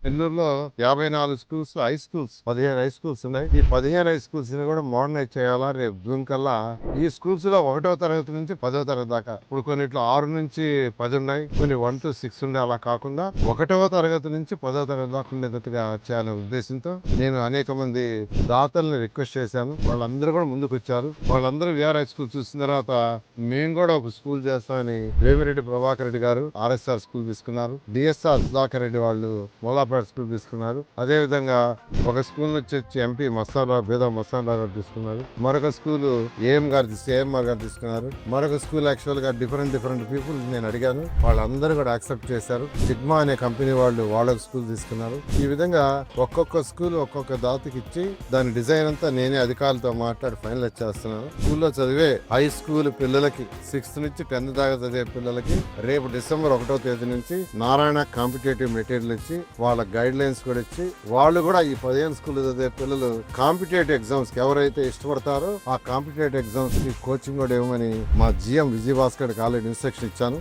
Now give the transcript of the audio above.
నెల్లూరులో 54 schools, high schools 15 high schools ఉన్నాయి. ఈ 15 హై స్కూల్స్ ని కూడా మోడర్నైజ్ చేయాలా. రేపు జూన్ కల్లా ఈ స్కూల్స్ లో 1వ తరగతి నుంచి 10వ తరగతి దాకా, ఇప్పుడు కొన్నిట్లో 6 నుంచి 10 ఉన్నాయి, కొన్ని 1 to 6 ఉన్నాయి. అలా కాకుండా 1వ తరగతి నుంచి 10వ తరగతి దాకా ఉండేటట్టుగా చేయాలనే ఉద్దేశంతో నేను అనేక మంది దాతల్ని రిక్వెస్ట్ చేశాను. వాళ్ళందరూ కూడా ముందుకు వచ్చారు. వాళ్ళందరూ విఆర్ హై స్కూల్ చూసిన తర్వాత మేము కూడా ఒక స్కూల్ చేస్తామని వేమిరెడ్డి ప్రభాకర్ రెడ్డి గారు ఆర్ఎస్ఆర్ స్కూల్ తీసుకున్నారు. డిఎస్ఆర్ సుధాకర్ రెడ్డి వాళ్ళు మూలాపేట స్కూల్ తీసుకున్నారు. అదే విధంగా ఒక స్కూల్ నుంచి ఎంపీ బేదా మస్తాన్ గారు తీసుకున్నారు. మరొక స్కూల్ ఏఎంఆర్ గారు తీసుకున్నారు. మరొక స్కూల్ యాక్చువల్ గా డిఫరెంట్ పీపుల్ నేను అడిగాను. వాళ్ళందరూ కూడా యాక్సెప్ట్ చేశారు. సిగ్మా అనే కంపెనీ వాళ్ళు వాళ్ళ స్కూల్ తీసుకున్నారు. ఈ విధంగా ఒక్కొక్క స్కూల్ ఒక్కొక్క దాతకి ఇచ్చి దాని డిజైన్ అంతా నేనే అధికారులతో మాట్లాడి ఫైనలైజ్ చేస్తున్నాను. స్కూల్లో చదివే హై స్కూల్ పిల్లలకి 6th నుంచి 10th దాకా చదివే పిల్లలకి రేపు డిసెంబర్ 1వ తేదీ నుంచి నారాయణ కాంపిటేటివ్ మెటీరియల్ ఇచ్చి వాళ్ళ గైడ్ లైన్స్ కూడా ఇచ్చి వాళ్ళు కూడా ఈ 15 స్కూల్ చదివే పిల్లలు కాంపిటేటివ్ ఎగ్జామ్స్ కి ఎవరైతే ఇష్టపడతారో ఆ కాంపిటేటివ్ ఎగ్జామ్స్ కి కోచింగ్ కూడా ఇవ్వమని మా జిఎం విజయభాస్కర్ ఆల్రెడీ ఇన్స్ట్రక్షన్ ఇచ్చాను.